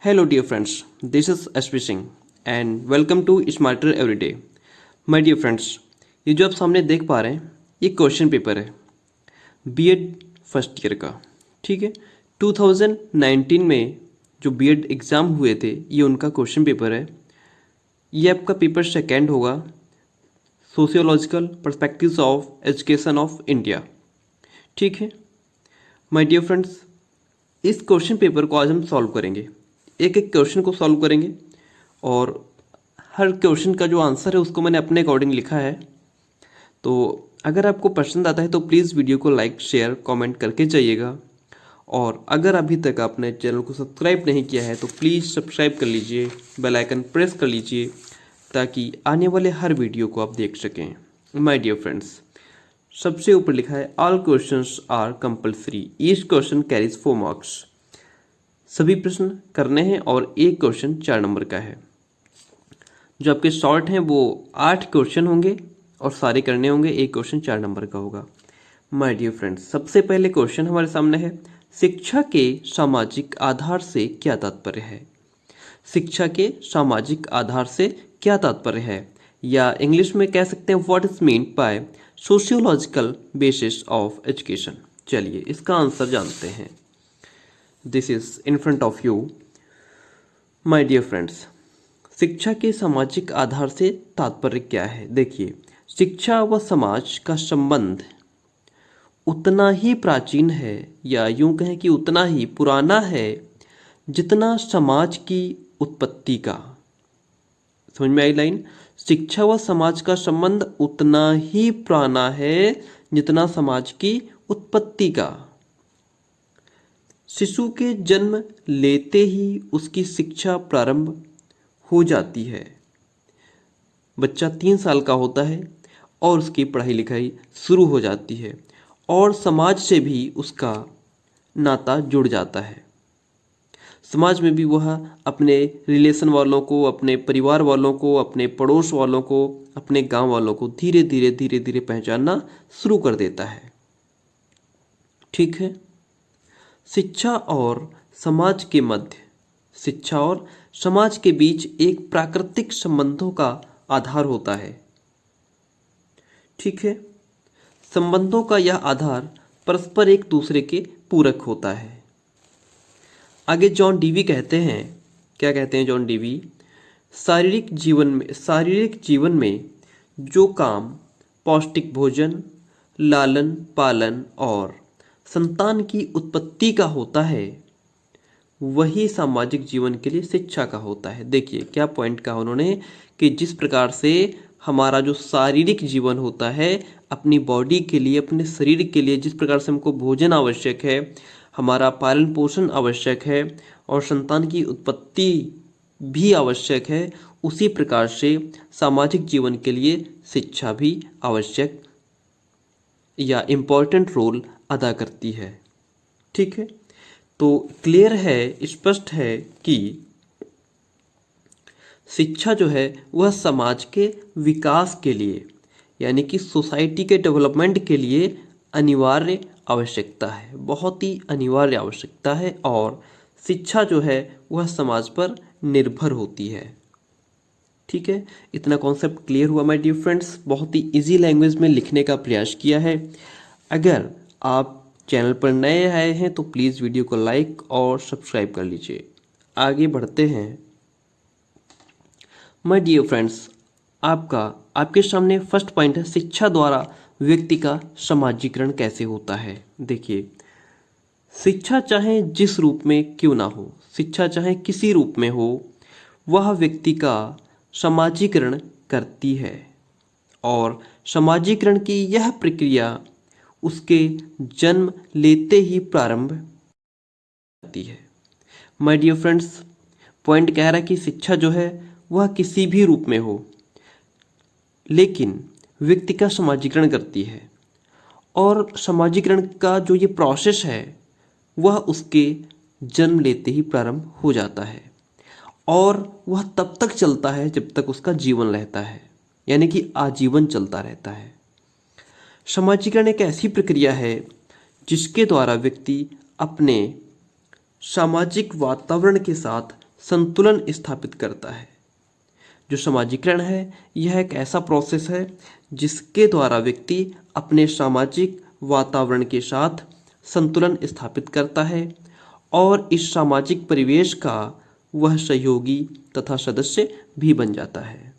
Hello, dear friends. This is SP Singh and welcome to Smarter Everyday. My dear friends, ये जो आप सामने देख पा रहे हैं ये क्वेश्चन पेपर है बीएड फर्स्ट ईयर का। ठीक है, 2019 में जो बीएड एग्ज़ाम हुए थे ये उनका क्वेश्चन पेपर है। ये आपका पेपर सेकेंड होगा, sociological perspectives of education of India. ठीक है माय डियर फ्रेंड्स, इस क्वेश्चन पेपर को आज हम सॉल्व करेंगे। एक एक क्वेश्चन को सॉल्व करेंगे और हर क्वेश्चन का जो आंसर है उसको मैंने अपने अकॉर्डिंग लिखा है। तो अगर आपको पसंद आता है तो प्लीज़ वीडियो को लाइक शेयर कमेंट करके जाइएगा। और अगर अभी तक आपने चैनल को सब्सक्राइब नहीं किया है तो प्लीज़ सब्सक्राइब कर लीजिए, बेल आइकन प्रेस कर लीजिए ताकि आने वाले हर वीडियो को आप देख सकें। माय डियर फ्रेंड्स, सबसे ऊपर लिखा है all questions are compulsory, each question carries 4 marks. सभी प्रश्न करने हैं और एक क्वेश्चन 4 नंबर का है। जो आपके शॉर्ट हैं वो 8 क्वेश्चन होंगे और सारे करने होंगे, एक क्वेश्चन 4 नंबर का होगा। माय डियर फ्रेंड्स, सबसे पहले क्वेश्चन हमारे सामने है, शिक्षा के सामाजिक आधार से क्या तात्पर्य है। शिक्षा के सामाजिक आधार से क्या तात्पर्य है, या इंग्लिश में कह सकते हैं what is mean by sociological basis of education. चलिए इसका आंसर जानते हैं। This is in front of you my dear friends. शिक्षा के सामाजिक आधार से तात्पर्य क्या है। देखिए, शिक्षा व समाज का संबंध उतना ही प्राचीन है, या यूं कहें कि उतना ही पुराना है जितना समाज की उत्पत्ति का। समझ में आई लाइन। शिक्षा व समाज का संबंध उतना ही पुराना है जितना समाज की उत्पत्ति का। शिशु के जन्म लेते ही उसकी शिक्षा प्रारंभ हो जाती है। बच्चा 3 साल का होता है और उसकी पढ़ाई लिखाई शुरू हो जाती है और समाज से भी उसका नाता जुड़ जाता है। समाज में भी वह अपने रिलेशन वालों को, अपने परिवार वालों को, अपने पड़ोस वालों को, अपने गांव वालों को धीरे धीरे पहचानना शुरू कर देता है। ठीक है, शिक्षा और समाज के मध्य, शिक्षा और समाज के बीच एक प्राकृतिक संबंधों का आधार होता है। ठीक है, संबंधों का यह आधार परस्पर एक दूसरे के पूरक होता है। आगे जॉन डीवी कहते हैं, क्या कहते हैं जॉन डीवी, शारीरिक जीवन में जो काम पौष्टिक भोजन, लालन पालन और संतान की उत्पत्ति का होता है वही सामाजिक जीवन के लिए शिक्षा का होता है। देखिए क्या पॉइंट कहा उन्होंने कि जिस प्रकार से हमारा जो शारीरिक जीवन होता है, अपनी बॉडी के लिए, अपने शरीर के लिए जिस प्रकार से हमको भोजन आवश्यक है, हमारा पालन पोषण आवश्यक है और संतान की उत्पत्ति भी आवश्यक है, उसी प्रकार से सामाजिक जीवन के लिए शिक्षा भी आवश्यक या इम्पोर्टेंट रोल अदा करती है। ठीक है, तो क्लियर है, स्पष्ट है कि शिक्षा जो है वह समाज के विकास के लिए, यानी कि सोसाइटी के डेवलपमेंट के लिए अनिवार्य आवश्यकता है, बहुत ही अनिवार्य आवश्यकता है। और शिक्षा जो है वह समाज पर निर्भर होती है। ठीक है, इतना कॉन्सेप्ट क्लियर हुआ माय डियर फ्रेंड्स। बहुत ही इजी लैंग्वेज में लिखने का प्रयास किया है। अगर आप चैनल पर नए आए हैं तो प्लीज़ वीडियो को लाइक और सब्सक्राइब कर लीजिए। आगे बढ़ते हैं माय डियर फ्रेंड्स। आपके सामने फर्स्ट पॉइंट है, शिक्षा द्वारा व्यक्ति का समाजीकरण कैसे होता है। देखिए, शिक्षा चाहे जिस रूप में क्यों ना हो, शिक्षा चाहे किसी रूप में हो, वह व्यक्ति का समाजीकरण करती है और समाजीकरण की यह प्रक्रिया उसके जन्म लेते ही प्रारंभ होती है। माय डियर फ्रेंड्स, पॉइंट कह रहा है कि शिक्षा जो है वह किसी भी रूप में हो लेकिन व्यक्ति का समाजीकरण करती है और समाजीकरण का जो ये प्रोसेस है वह उसके जन्म लेते ही प्रारंभ हो जाता है और वह तब तक चलता है जब तक उसका जीवन रहता है, यानी कि आजीवन चलता रहता है। समाजीकरण एक ऐसी प्रक्रिया है जिसके द्वारा व्यक्ति अपने सामाजिक वातावरण के साथ संतुलन स्थापित करता है। जो समाजीकरण है यह एक ऐसा प्रोसेस है जिसके द्वारा व्यक्ति अपने सामाजिक वातावरण के साथ संतुलन स्थापित करता है और इस सामाजिक परिवेश का वह सहयोगी तथा सदस्य भी बन जाता है।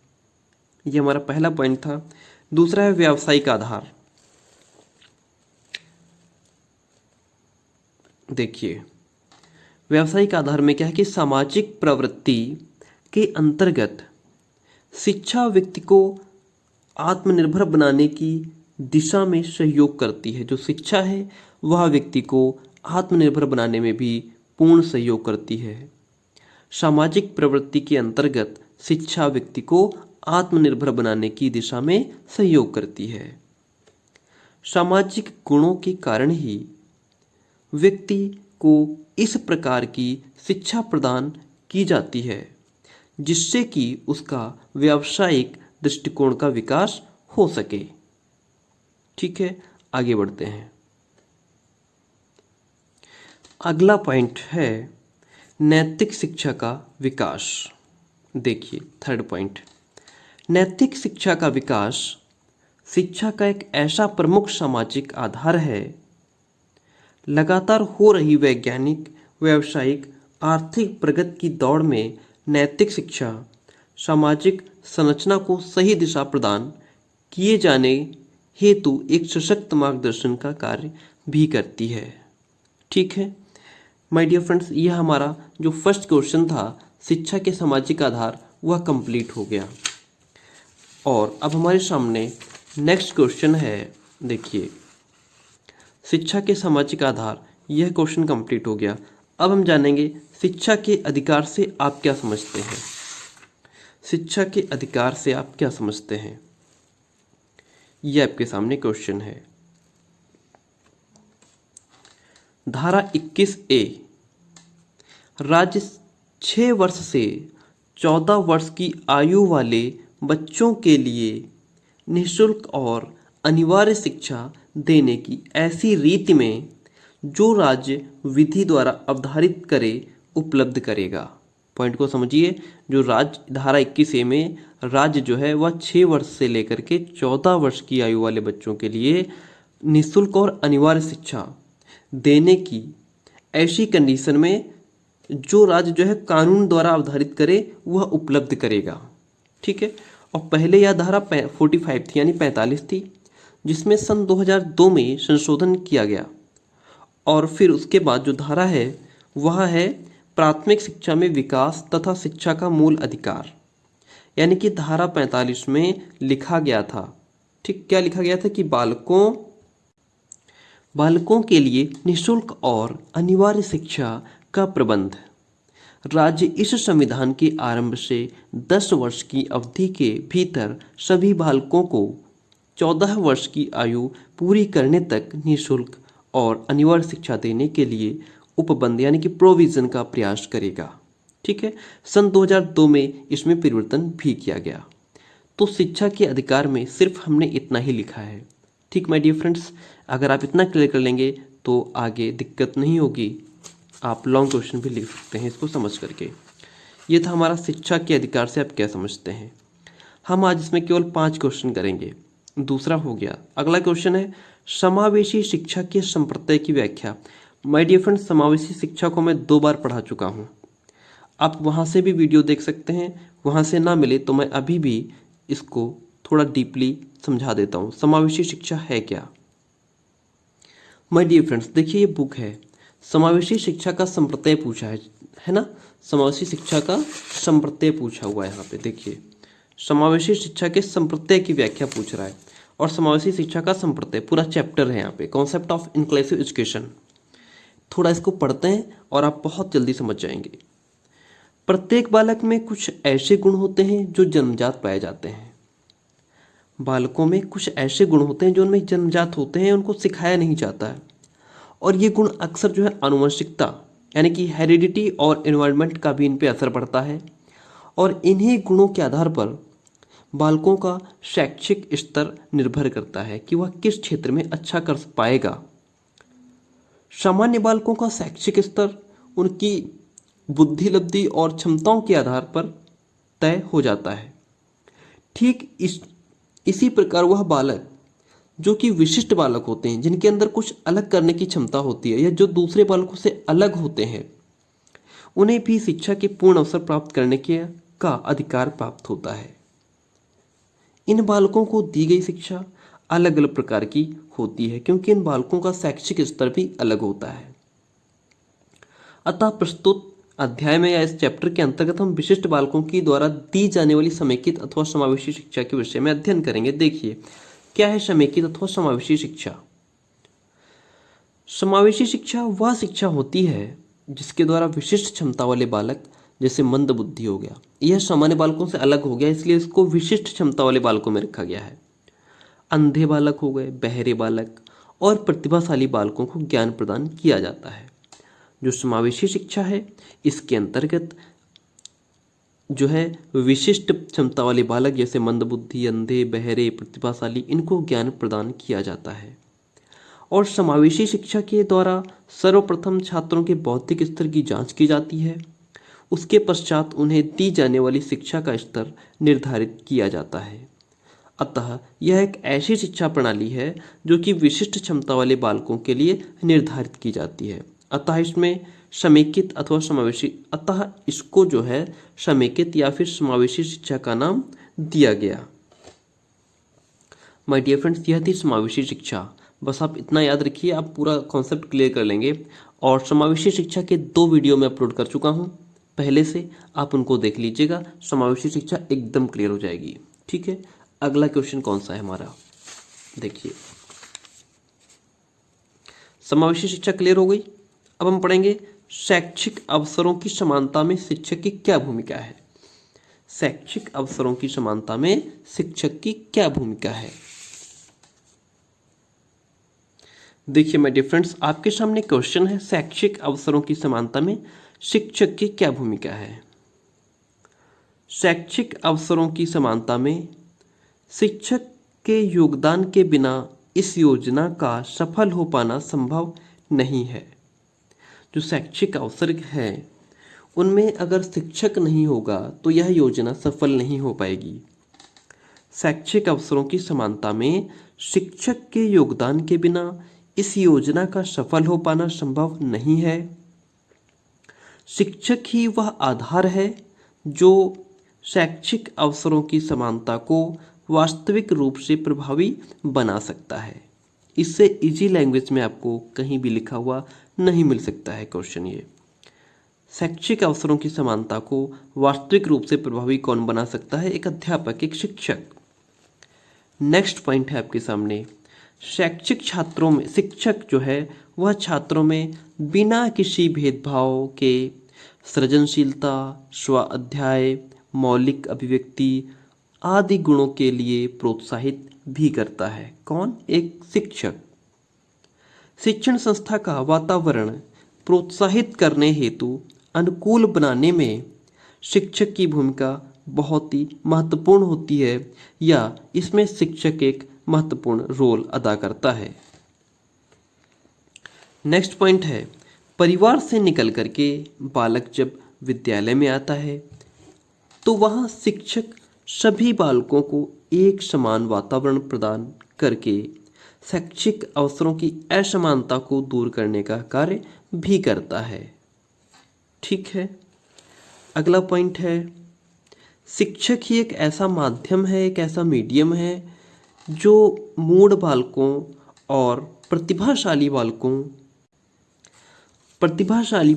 यह हमारा पहला पॉइंट था। दूसरा है व्यावसायिक आधार। देखिए, व्यावसायिक आधार में क्या है कि सामाजिक प्रवृत्ति के अंतर्गत शिक्षा व्यक्ति को आत्मनिर्भर बनाने की दिशा में सहयोग करती है। जो शिक्षा है वह व्यक्ति को आत्मनिर्भर बनाने में भी पूर्ण सहयोग करती है। सामाजिक प्रवृत्ति के अंतर्गत शिक्षा व्यक्ति को आत्मनिर्भर बनाने की दिशा में सहयोग करती है। सामाजिक गुणों के कारण ही व्यक्ति को इस प्रकार की शिक्षा प्रदान की जाती है जिससे कि उसका व्यावसायिक दृष्टिकोण का विकास हो सके। ठीक है, आगे बढ़ते हैं। अगला पॉइंट है नैतिक शिक्षा का विकास। देखिए, थर्ड पॉइंट, नैतिक शिक्षा का विकास शिक्षा का एक ऐसा प्रमुख सामाजिक आधार है। लगातार हो रही वैज्ञानिक, व्यावसायिक, आर्थिक प्रगति की दौड़ में नैतिक शिक्षा सामाजिक संरचना को सही दिशा प्रदान किए जाने हेतु एक सशक्त मार्गदर्शन का कार्य भी करती है। ठीक है माय डियर फ्रेंड्स, यह हमारा जो फर्स्ट क्वेश्चन था शिक्षा के सामाजिक आधार वह कंप्लीट हो गया। और अब हमारे सामने नेक्स्ट क्वेश्चन है। देखिए, शिक्षा के सामाजिक आधार, यह क्वेश्चन कंप्लीट हो गया। अब हम जानेंगे शिक्षा के अधिकार से आप क्या समझते हैं। शिक्षा के अधिकार से आप क्या समझते हैं, यह आपके सामने क्वेश्चन है। धारा 21A, राज्य 6 वर्ष से 14 वर्ष की आयु वाले बच्चों के लिए निःशुल्क और अनिवार्य शिक्षा देने की ऐसी रीति में जो राज्य विधि द्वारा अवधारित करे उपलब्ध करेगा। पॉइंट को समझिए। जो राज्य धारा 21A में राज्य जो है वह 6 वर्ष से लेकर के 14 वर्ष की आयु वाले बच्चों के लिए निःशुल्क और अनिवार्य शिक्षा देने की ऐसी कंडीशन में जो राज्य जो है कानून द्वारा अवधारित करे वह उपलब्ध करेगा। ठीक है, और पहले यह धारा 45 थी यानी 45 थी, जिसमें सन 2002 में संशोधन किया गया। और फिर उसके बाद जो धारा है वह है प्राथमिक शिक्षा में विकास तथा शिक्षा का मूल अधिकार। यानी कि धारा 45 में लिखा गया था, ठीक, क्या लिखा गया था कि बालकों के लिए निःशुल्क और अनिवार्य शिक्षा का प्रबंध राज्य इस संविधान के आरंभ से 10 वर्ष की अवधि के भीतर सभी बालकों को 14 वर्ष की आयु पूरी करने तक निःशुल्क और अनिवार्य शिक्षा देने के लिए उपबंध यानी कि प्रोविज़न का प्रयास करेगा। ठीक है, सन 2002 में इसमें परिवर्तन भी किया गया। तो शिक्षा के अधिकार में सिर्फ हमने इतना ही लिखा है। ठीक माय डियर फ्रेंड्स, अगर आप इतना क्लियर कर लेंगे तो आगे दिक्कत नहीं होगी। आप लॉन्ग क्वेश्चन भी लिख सकते हैं इसको समझ करके। ये था हमारा शिक्षा के अधिकार से आप क्या समझते हैं। हम आज इसमें केवल 5 क्वेश्चन करेंगे। दूसरा हो गया, अगला क्वेश्चन है समावेशी शिक्षा के संप्रत्यय की व्याख्या। माय डियर फ्रेंड्स, समावेशी शिक्षा को मैं 2 बार पढ़ा चुका हूँ। आप वहाँ से भी वीडियो देख सकते हैं, वहाँ से ना मिले तो मैं अभी भी इसको थोड़ा डीपली समझा देता हूँ। समावेशी शिक्षा है क्या। माय डियर फ्रेंड्स, देखिए ये बुक है, समावेशी शिक्षा का संप्रत्यय पूछा है ना। समावेशी शिक्षा का संप्रत्यय पूछा हुआ है यहाँ पे। देखिए, समावेशी शिक्षा के संप्रत्यय की व्याख्या पूछ रहा है और समावेशी शिक्षा का संप्रत्यय पूरा चैप्टर है यहाँ पे, कॉन्सेप्ट ऑफ इंक्लूसिव एजुकेशन। थोड़ा इसको पढ़ते हैं और आप बहुत जल्दी समझ जाएंगे। प्रत्येक बालक में कुछ ऐसे गुण होते हैं जो जन्मजात पाए जाते हैं। बालकों में कुछ ऐसे गुण होते हैं जो उनमें जन्मजात होते हैं, उनको सिखाया नहीं जाता है। और ये गुण अक्सर जो है आनुवंशिकता यानी कि हेरिडिटी और एनवायरनमेंट का भी इन पे असर पड़ता है। और इन्हीं गुणों के आधार पर बालकों का शैक्षिक स्तर निर्भर करता है कि वह किस क्षेत्र में अच्छा कर पाएगा। सामान्य बालकों का शैक्षिक स्तर उनकी बुद्धि लब्धि और क्षमताओं के आधार पर तय हो जाता है। ठीक इसी प्रकार वह बालक जो कि विशिष्ट बालक होते हैं, जिनके अंदर कुछ अलग करने की क्षमता होती है या जो दूसरे बालकों से अलग होते हैं, उन्हें भी शिक्षा के पूर्ण अवसर प्राप्त करने का अधिकार प्राप्त होता है। इन बालकों को दी गई शिक्षा अलग अलग प्रकार की होती है क्योंकि इन बालकों का शैक्षिक स्तर भी अलग होता है। अतः प्रस्तुत अध्याय में या इस चैप्टर के अंतर्गत हम विशिष्ट बालकों की द्वारा दी जाने वाली समेकित अथवा समावेशी शिक्षा के विषय में अध्ययन करेंगे। देखिए क्या है समेकित अथवा समावेशी शिक्षा। समावेशी शिक्षा वह शिक्षा होती है जिसके द्वारा विशिष्ट क्षमता वाले बालक, जैसे मंद बुद्धि हो गया, यह सामान्य बालकों से अलग हो गया, इसलिए इसको विशिष्ट क्षमता वाले बालकों में रखा गया है। अंधे बालक हो गए, बहरे बालक और प्रतिभाशाली बालकों को ज्ञान प्रदान किया जाता है। जो समावेशी शिक्षा है इसके अंतर्गत जो है विशिष्ट क्षमता वाले बालक जैसे मंदबुद्धि, अंधे, बहरे, प्रतिभाशाली, इनको ज्ञान प्रदान किया जाता है। और समावेशी शिक्षा के द्वारा सर्वप्रथम छात्रों के बौद्धिक स्तर की जांच की जाती है। उसके पश्चात उन्हें दी जाने वाली शिक्षा का स्तर निर्धारित किया जाता है। अतः यह एक ऐसी शिक्षा प्रणाली है जो कि विशिष्ट क्षमता वाले बालकों के लिए निर्धारित की जाती है। अतः इसमें समेकित अथवा समावेशी, अतः इसको जो है समेकित या फिर समावेशी शिक्षा का नाम दिया गया। माय डियर फ्रेंड्स, यह थी समावेशी शिक्षा। बस आप इतना याद रखिए, आप पूरा कॉन्सेप्ट क्लियर कर लेंगे। और समावेशी शिक्षा के 2 वीडियो मैं अपलोड कर चुका हूँ पहले से, आप उनको देख लीजिएगा। समावेशी शिक्षा एकदम क्लियर हो जाएगी। ठीक है, अगला क्वेश्चन कौन सा है हमारा, देखिए। समावेशी शिक्षा क्लियर हो गई। अब हम पढ़ेंगे शैक्षिक अवसरों की समानता में शिक्षक की क्या भूमिका है। शैक्षिक अवसरों की समानता में शिक्षक की क्या भूमिका है। देखिए माय डियर फ्रेंड्स, आपके सामने क्वेश्चन है शैक्षिक अवसरों की समानता में शिक्षक की क्या भूमिका है। शैक्षिक अवसरों की समानता में शिक्षक के योगदान के बिना इस योजना का सफल हो पाना संभव नहीं है। जो शैक्षिक अवसर है उनमें अगर शिक्षक नहीं होगा तो यह योजना सफल नहीं हो पाएगी। शैक्षिक अवसरों की समानता में शिक्षक के योगदान के बिना इस योजना का सफल हो पाना संभव नहीं है। शिक्षक ही वह आधार है जो शैक्षिक अवसरों की समानता को वास्तविक रूप से प्रभावी बना सकता है। इससे इजी लैंग्वेज में आपको कहीं भी लिखा हुआ नहीं मिल सकता है क्वेश्चन। ये शैक्षिक अवसरों की समानता को वास्तविक रूप से प्रभावी कौन बना सकता है? एक अध्यापक, एक शिक्षक। नेक्स्ट पॉइंट है आपके सामने, शैक्षिक छात्रों में शिक्षक जो है वह छात्रों में बिना किसी भेदभाव के सृजनशीलता, स्व अध्याय, मौलिक अभिव्यक्ति आदि गुणों के लिए प्रोत्साहित भी करता है। कौन? एक शिक्षक। शिक्षण संस्था का वातावरण प्रोत्साहित करने हेतु अनुकूल बनाने में शिक्षक की भूमिका बहुत ही महत्वपूर्ण होती है, या इसमें शिक्षक एक महत्वपूर्ण रोल अदा करता है। नेक्स्ट पॉइंट है, परिवार से निकल करके बालक जब विद्यालय में आता है तो वहाँ शिक्षक सभी बालकों को एक समान वातावरण प्रदान करके शैक्षिक अवसरों की असमानता को दूर करने का कार्य भी करता है। ठीक है, अगला पॉइंट है, शिक्षक ही एक ऐसा माध्यम है, एक ऐसा मीडियम है जो मूढ़ बालकों और प्रतिभाशाली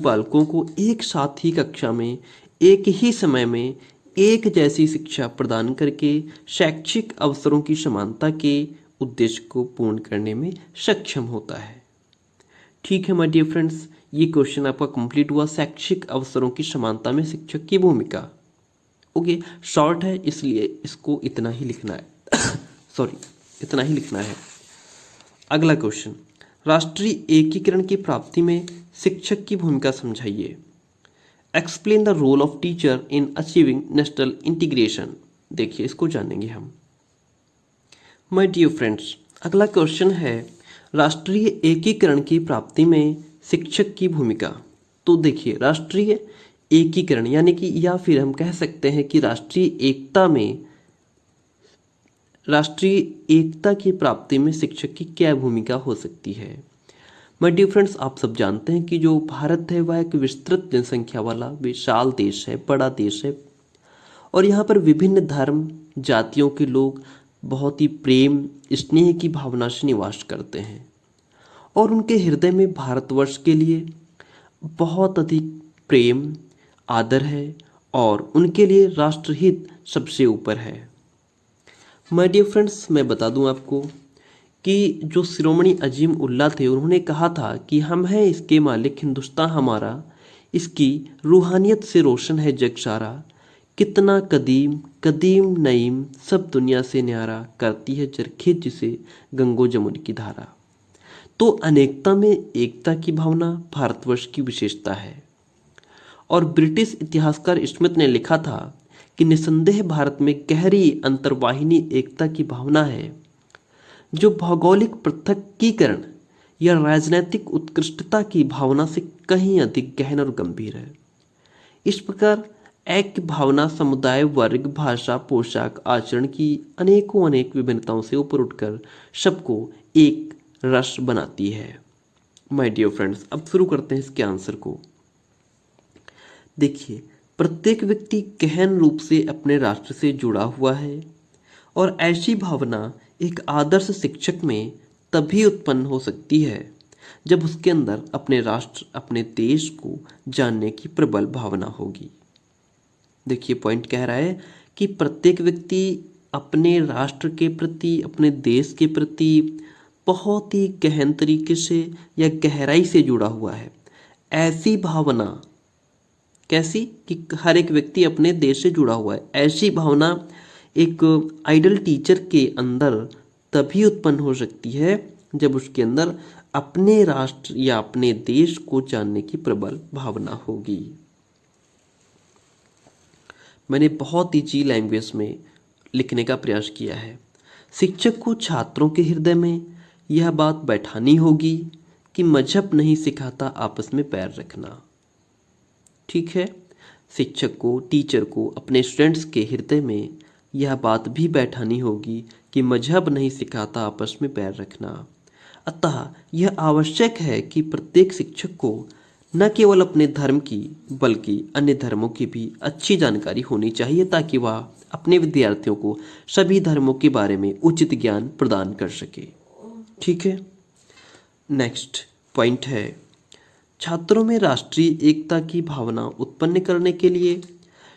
बालकों को एक साथ ही कक्षा में एक ही समय में एक जैसी शिक्षा प्रदान करके शैक्षिक अवसरों की समानता के उद्देश्य को पूर्ण करने में सक्षम होता है। ठीक है माय डियर फ्रेंड्स, ये क्वेश्चन आपका कंप्लीट हुआ, शैक्षिक अवसरों की समानता में शिक्षक की भूमिका। ओके, शॉर्ट है इसलिए इसको इतना ही लिखना है इतना ही लिखना है। अगला क्वेश्चन, राष्ट्रीय एकीकरण की प्राप्ति में शिक्षक की भूमिका समझाइए। Explain the role of teacher in achieving national integration. देखिए इसको जानेंगे हम। माय डियर फ्रेंड्स, अगला क्वेश्चन है राष्ट्रीय एकीकरण की प्राप्ति में शिक्षक की भूमिका। तो देखिए राष्ट्रीय एकीकरण यानी कि, या फिर हम कह सकते हैं कि राष्ट्रीय एकता की प्राप्ति में शिक्षक की क्या भूमिका हो सकती है। माय डियर फ्रेंड्स, आप सब जानते हैं कि जो भारत है वह एक विस्तृत जनसंख्या वाला विशाल देश है, बड़ा देश है, और यहाँ पर विभिन्न धर्म जातियों के लोग बहुत ही प्रेम स्नेह की भावना से निवास करते हैं, और उनके हृदय में भारतवर्ष के लिए बहुत अधिक प्रेम आदर है, और उनके लिए राष्ट्रहित सबसे ऊपर है। माय डियर फ्रेंड्स, मैं बता दूं आपको कि जो शिरोमणि अजीम उल्लाह थे, उन्होंने कहा था कि हम हैं इसके मालिक, हिंदुस्तान हमारा, इसकी रूहानियत से रोशन है जग सारा, कितना कदीम कदीम नईम, सब दुनिया से न्यारा, करती है चरखित जिसे गंगो जमुन की धारा। तो अनेकता में एकता की भावना भारतवर्ष की विशेषता है। और ब्रिटिश इतिहासकार स्मिथ ने लिखा था कि निसंदेह भारत में गहरी अंतर्वाहिनी एकता की भावना है, जो भौगोलिक पृथकीकरण या राजनैतिक उत्कृष्टता की भावना से कहीं अधिक गहन और गंभीर है। इस प्रकार ऐक्य भावना समुदाय, वर्ग, भाषा, पोशाक, आचरण की अनेक विभिन्नताओं से ऊपर उठकर सबको एक रस बनाती है। माय डियर फ्रेंड्स, अब शुरू करते हैं इसके आंसर को। देखिए, प्रत्येक व्यक्ति गहन रूप से अपने राष्ट्र से जुड़ा हुआ है, और ऐसी भावना एक आदर्श शिक्षक में तभी उत्पन्न हो सकती है जब उसके अंदर अपने राष्ट्र, अपने देश को जानने की प्रबल भावना होगी। देखिए, पॉइंट कह रहा है कि प्रत्येक व्यक्ति अपने राष्ट्र के प्रति, अपने देश के प्रति बहुत ही गहन तरीके से या गहराई से जुड़ा हुआ है। ऐसी भावना कैसी कि हर एक व्यक्ति अपने देश से जुड़ा हुआ है, ऐसी भावना एक आइडल टीचर के अंदर तभी उत्पन्न हो सकती है जब उसके अंदर अपने राष्ट्र या अपने देश को जानने की प्रबल भावना होगी। मैंने बहुत ईजी लैंग्वेज में लिखने का प्रयास किया है। शिक्षक को छात्रों के हृदय में यह बात बैठानी होगी कि मजहब नहीं सिखाता आपस में पैर रखना। ठीक है, शिक्षक को, टीचर को अपने स्टूडेंट्स के हृदय में यह बात भी बैठानी होगी कि मजहब नहीं सिखाता आपस में पैर रखना। अतः यह आवश्यक है कि प्रत्येक शिक्षक को न केवल अपने धर्म की बल्कि अन्य धर्मों की भी अच्छी जानकारी होनी चाहिए, ताकि वह अपने विद्यार्थियों को सभी धर्मों के बारे में उचित ज्ञान प्रदान कर सके। ठीक है, नेक्स्ट पॉइंट है, छात्रों में राष्ट्रीय एकता की भावना उत्पन्न करने के लिए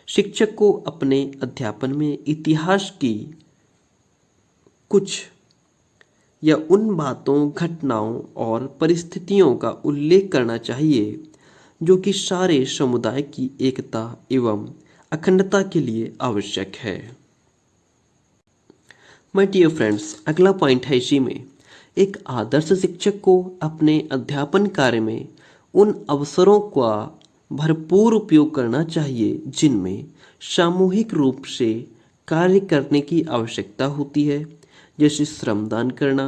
शिक्षक को अपने अध्यापन में इतिहास की कुछ या उन बातों, घटनाओं और परिस्थितियों का उल्लेख करना चाहिए जो कि सारे समुदाय की एकता एवं अखंडता के लिए आवश्यक है। माय डियर फ्रेंड्स, अगला पॉइंट है इसी में, एक आदर्श शिक्षक को अपने अध्यापन कार्य में उन अवसरों का भरपूर उपयोग करना चाहिए जिनमें सामूहिक रूप से कार्य करने की आवश्यकता होती है, जैसे श्रमदान करना,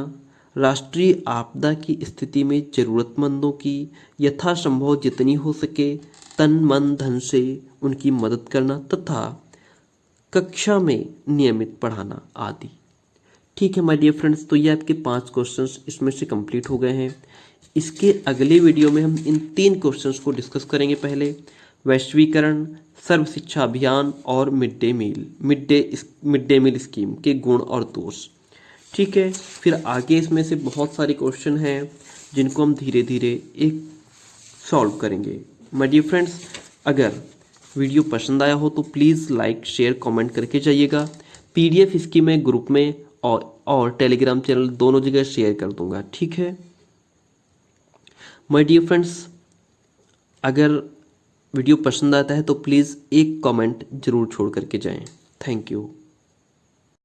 राष्ट्रीय आपदा की स्थिति में जरूरतमंदों की यथासंभव जितनी हो सके तन मन धन से उनकी मदद करना, तथा कक्षा में नियमित पढ़ाना आदि। ठीक है माय डियर फ्रेंड्स, तो ये आपके 5 क्वेश्चंस इसमें से कंप्लीट हो गए हैं। इसके अगले वीडियो में हम इन 3 क्वेश्चंस को डिस्कस करेंगे। पहले वैश्वीकरण, सर्व शिक्षा अभियान और मिड डे मील स्कीम के गुण और दोष। ठीक है, फिर आगे इसमें से बहुत सारे क्वेश्चन हैं जिनको हम धीरे धीरे एक सॉल्व करेंगे। माय डियर फ्रेंड्स, अगर वीडियो पसंद आया हो तो प्लीज़ लाइक, शेयर, कमेंट करके जाइएगा। PDF इसकी मैं ग्रुप में और टेलीग्राम चैनल दोनों जगह शेयर कर दूंगा। ठीक है माय डियर फ्रेंड्स, अगर वीडियो पसंद आता है तो प्लीज़ एक कमेंट ज़रूर छोड़ करके जाएं। Thank you.